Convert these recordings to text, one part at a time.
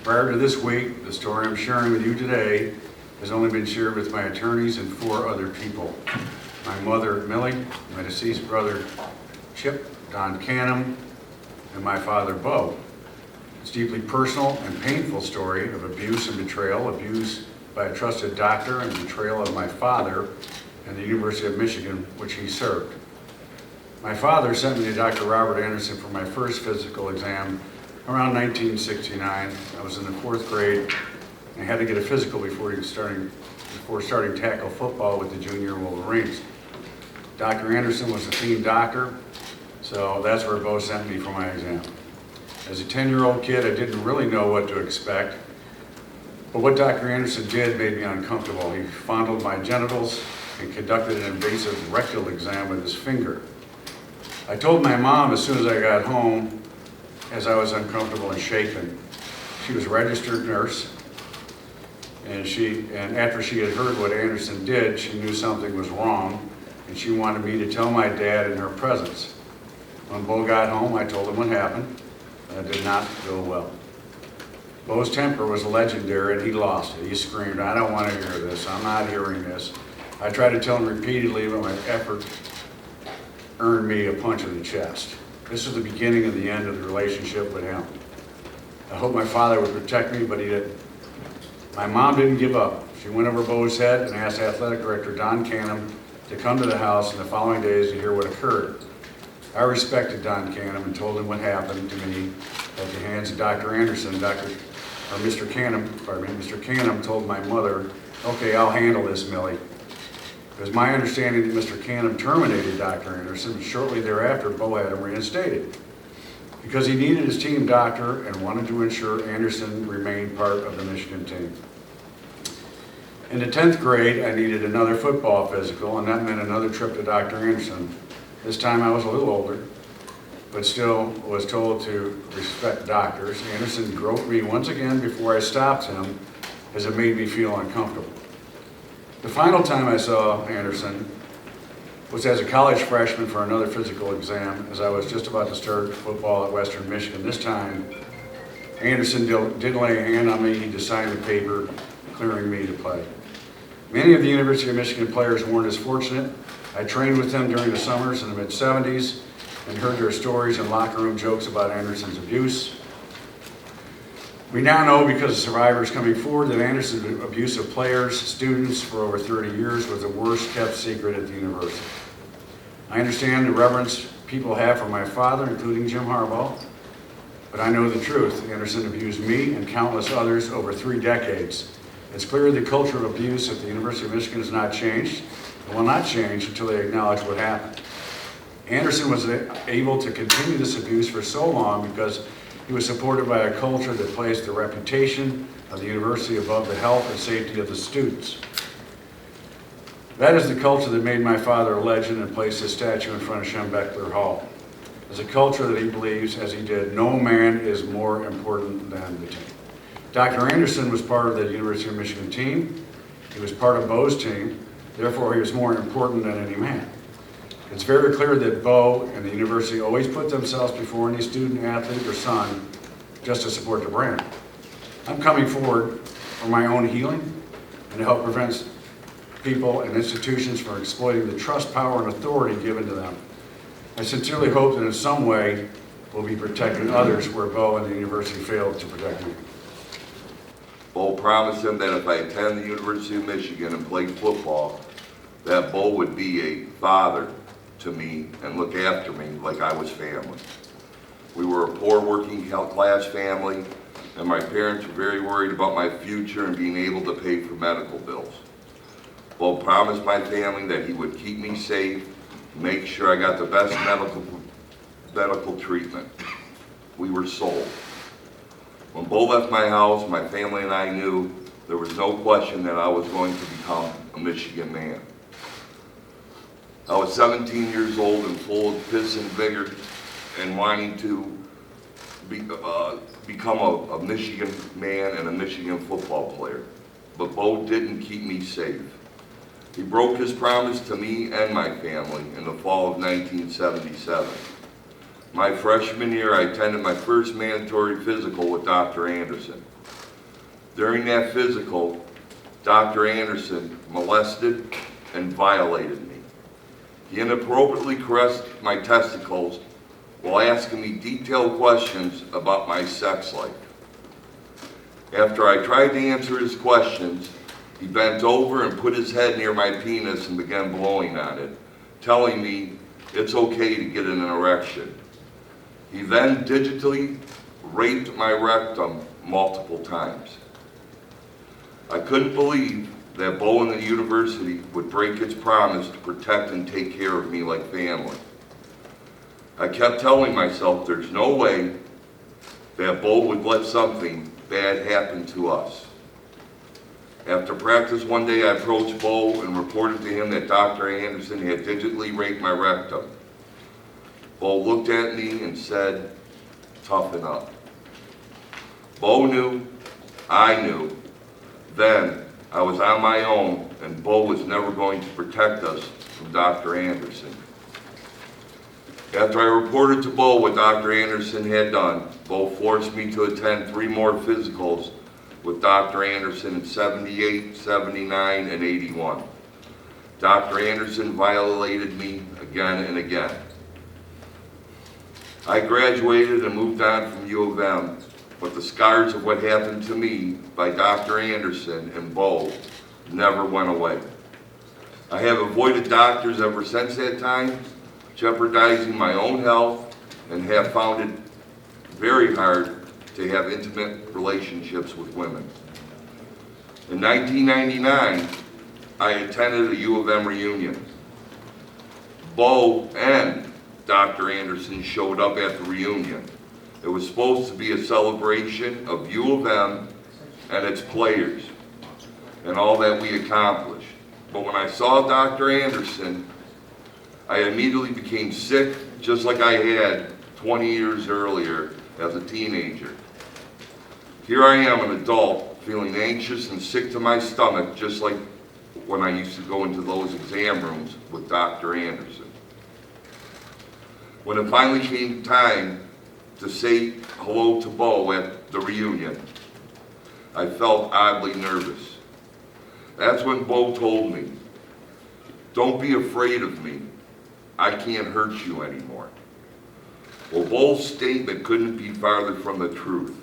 Prior to this week, the story I'm sharing with you today has only been shared with my attorneys and 4 other people. My mother, Millie, my deceased brother, Chip, Don Canham, and my father, Bo. It's a deeply personal and painful story of abuse and betrayal, abuse by a trusted doctor and betrayal of my father and the University of Michigan, which he served. My father sent me to Dr. Robert Anderson for my first physical exam around 1969. I was in the 4th grade and had to get a physical before starting tackle football with the junior Wolverines. Dr. Anderson was the team doctor, so that's where Bo sent me for my exam. As a 10-year-old kid, I didn't really know what to expect, but what Dr. Anderson did made me uncomfortable. He fondled my genitals and conducted an invasive rectal exam with his finger. I told my mom as soon as I got home, as I was uncomfortable and shaken. She was a registered nurse, and after she had heard what Anderson did, she knew something was wrong, and she wanted me to tell my dad in her presence. When Bo got home, I told him what happened, and it did not go well. Bo's temper was legendary, and he lost it. He screamed, "I don't want to hear this. I'm not hearing this." I tried to tell him repeatedly, but my effort earned me a punch in the chest. This was the beginning of the end of the relationship with him. I hoped my father would protect me, but he didn't. My mom didn't give up. She went over Bo's head and asked athletic director Don Canham to come to the house in the following days to hear what occurred. I respected Don Canham and told him what happened to me at the hands of Dr. Anderson. Mr. Canham told my mother, "Okay, I'll handle this, Millie." It was my understanding that Mr. Canham terminated Dr. Anderson. Shortly thereafter, Bo had him reinstated because he needed his team doctor and wanted to ensure Anderson remained part of the Michigan team. In the 10th grade, I needed another football physical, and that meant another trip to Dr. Anderson. This time I was a little older, but still was told to respect doctors. Anderson groped me once again before I stopped him, as it made me feel uncomfortable. The final time I saw Anderson was as a college freshman for another physical exam, as I was just about to start football at Western Michigan. This time, Anderson didn't lay a hand on me. He just signed the paper clearing me to play. Many of the University of Michigan players weren't as fortunate. I trained with them during the summers in the mid-'70s and heard their stories and locker room jokes about Anderson's abuse. We now know, because of survivors coming forward, that Anderson's abuse of players, students for over 30 years was the worst kept secret at the university. I understand the reverence people have for my father, including Jim Harbaugh, but I know the truth. Anderson abused me and countless others over 3 decades. It's clear the culture of abuse at the University of Michigan has not changed and will not change until they acknowledge what happened. Anderson was able to continue this abuse for so long because he was supported by a culture that placed the reputation of the university above the health and safety of the students. That is the culture that made my father a legend and placed his statue in front of Schembechler Hall. It's a culture that he believes, as he did, no man is more important than the team. Dr. Anderson was part of the University of Michigan team. He was part of Bo's team. Therefore, he was more important than any man. It's very clear that Bo and the university always put themselves before any student, athlete, or son just to support the brand. I'm coming forward for my own healing and to help prevent people and institutions from exploiting the trust, power, and authority given to them. I sincerely hope that in some way we'll be protecting others where Bo and the university failed to protect me. Bo promised him that if I attend the University of Michigan and played football, that Bo would be a father to me and look after me like I was family. We were a poor working class family, and my parents were very worried about my future and being able to pay for medical bills. Bo promised my family that he would keep me safe, make sure I got the best medical treatment. We were sold. When Bo left my house, my family and I knew there was no question that I was going to become a Michigan man. I was 17 years old and full of piss and vigor and wanting to become a Michigan man and a Michigan football player. But Bo didn't keep me safe. He broke his promise to me and my family in the fall of 1977. My freshman year, I attended my first mandatory physical with Dr. Anderson. During that physical, Dr. Anderson molested and violated me. He inappropriately caressed my testicles while asking me detailed questions about my sex life. After I tried to answer his questions, he bent over and put his head near my penis and began blowing on it, telling me it's okay to get an erection. He then digitally raped my rectum multiple times. I couldn't believe that Bo and the university would break its promise to protect and take care of me like family. I kept telling myself there's no way that Bo would let something bad happen to us. After practice one day, I approached Bo and reported to him that Dr. Anderson had digitally raped my rectum. Bo looked at me and said, "Toughen up." Bo knew, I knew. Then I was on my own, and Bo was never going to protect us from Dr. Anderson. After I reported to Bo what Dr. Anderson had done, Bo forced me to attend 3 more physicals with Dr. Anderson in 78, 79, and 81. Dr. Anderson violated me again and again. I graduated and moved on from U of M, but the scars of what happened to me by Dr. Anderson and Bo never went away. I have avoided doctors ever since that time, jeopardizing my own health, and have found it very hard to have intimate relationships with women. In 1999, I attended a U of M reunion. Bo and Dr. Anderson showed up at the reunion. It was supposed to be a celebration of U of M and its players and all that we accomplished. But when I saw Dr. Anderson, I immediately became sick, just like I had 20 years earlier as a teenager. Here I am, an adult, feeling anxious and sick to my stomach, just like when I used to go into those exam rooms with Dr. Anderson. When it finally came time to say hello to Bo at the reunion, I felt oddly nervous. That's when Bo told me, "Don't be afraid of me. I can't hurt you anymore." Well, Bo's statement couldn't be farther from the truth.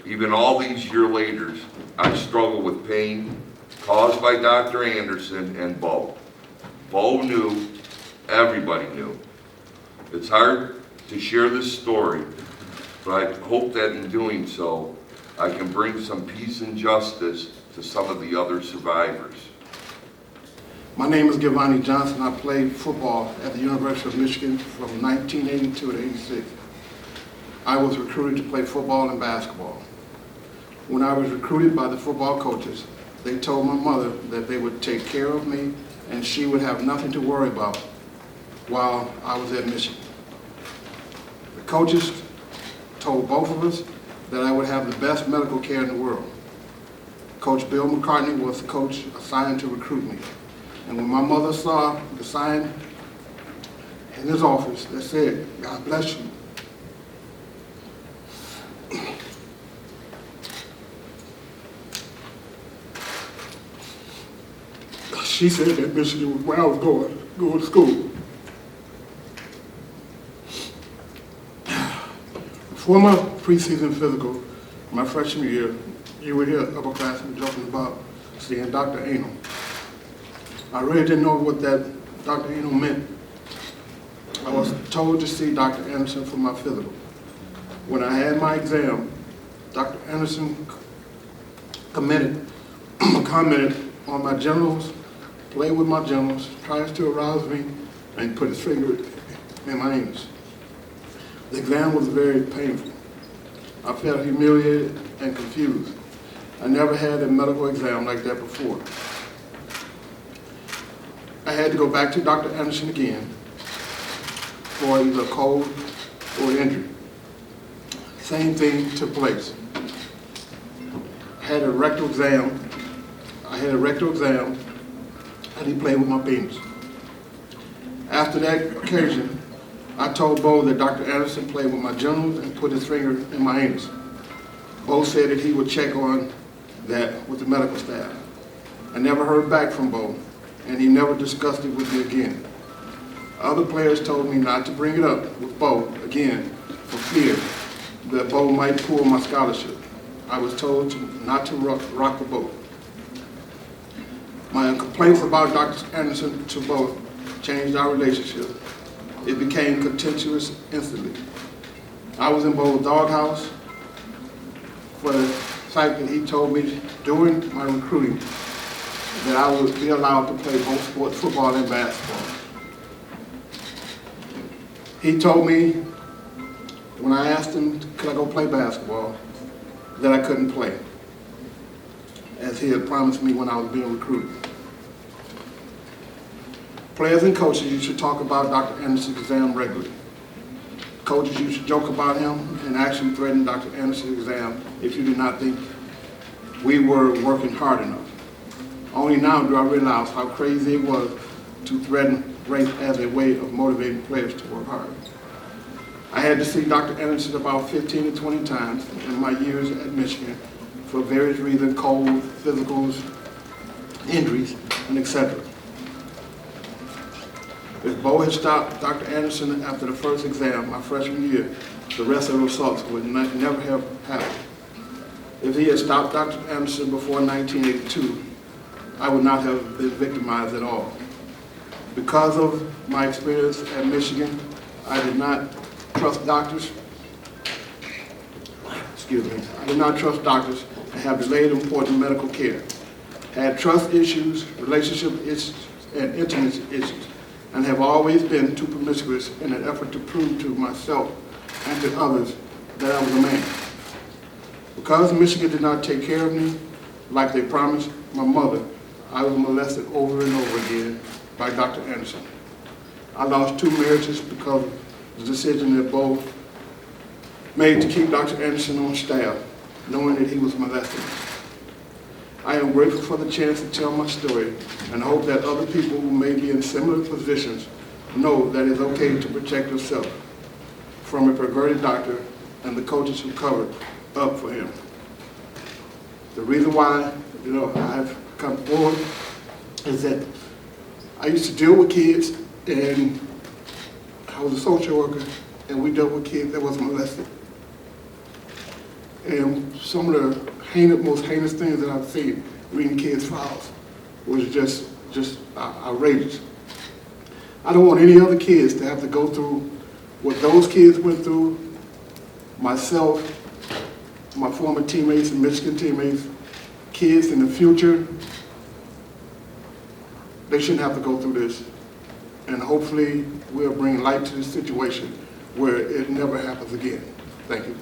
Even all these years later, I struggle with pain caused by Dr. Anderson and Bo. Bo knew, everybody knew. It's hard to share this story, but I hope that in doing so, I can bring some peace and justice to some of the other survivors. My name is Giovanni Johnson. I played football at the University of Michigan from 1982 to 86. I was recruited to play football and basketball. When I was recruited by the football coaches, they told my mother that they would take care of me and she would have nothing to worry about while I was at Michigan. The coaches told both of us that I would have the best medical care in the world. Coach Bill McCartney was the coach assigned to recruit me. And when my mother saw the sign in his office that said, "God bless you," she said that Michigan was where I was going to school. Before my preseason physical, my freshman year, you would hear upperclassmen joking about seeing Dr. Anal. I really didn't know what that Dr. Anal meant. I was told to see Dr. Anderson for my physical. When I had my exam, Dr. Anderson commented on my genitals, played with my genitals, tries to arouse me, and put his finger in my anus. The exam was very painful. I felt humiliated and confused. I never had a medical exam like that before. I had to go back to Dr. Anderson again for either a cold or injury. Same thing took place. I had a rectal exam, and he played with my penis. After that occasion, I told Bo that Dr. Anderson played with my genitals and put his finger in my anus. Bo said that he would check on that with the medical staff. I never heard back from Bo, and he never discussed it with me again. Other players told me not to bring it up with Bo again for fear that Bo might pull my scholarship. I was told not to rock the boat. My complaints about Dr. Anderson to Bo changed our relationship. It became contentious instantly. I was in Bo's doghouse for the fact that he told me during my recruiting that I would be allowed to play both sports, football and basketball. He told me when I asked him, could I go play basketball, that I couldn't play, as he had promised me when I was being recruited. Players and coaches, you should talk about Dr. Anderson's exam regularly. Coaches, you should joke about him and actually threaten Dr. Anderson's exam if you did not think we were working hard enough. Only now do I realize how crazy it was to threaten race as a way of motivating players to work hard. I had to see Dr. Anderson about 15 to 20 times in my years at Michigan for various reasons, cold, physicals, injuries, and etc. If Bo had stopped Dr. Anderson after the first exam, my freshman year, the rest of the assaults would never have happened. If he had stopped Dr. Anderson before 1982, I would not have been victimized at all. Because of my experience at Michigan, I did not trust doctors. I did not trust doctors and have delayed important medical care. Had trust issues, relationship issues, and intimacy issues, and have always been too promiscuous in an effort to prove to myself and to others that I was a man. Because Michigan did not take care of me like they promised my mother, I was molested over and over again by Dr. Anderson. I lost 2 marriages because of the decision that Bo made to keep Dr. Anderson on staff, knowing that he was molested. I am grateful for the chance to tell my story and hope that other people who may be in similar positions know that it's okay to protect yourself from a perverted doctor and the coaches who covered up for him. The reason why I've come forward is that I used to deal with kids, and I was a social worker, and we dealt with kids that was molested. And some of the most heinous things that I've seen reading kids' files was just outrageous. I don't want any other kids to have to go through what those kids went through, myself, my former teammates and Michigan teammates, kids in the future. They shouldn't have to go through this. And hopefully we'll bring light to this situation where it never happens again. Thank you.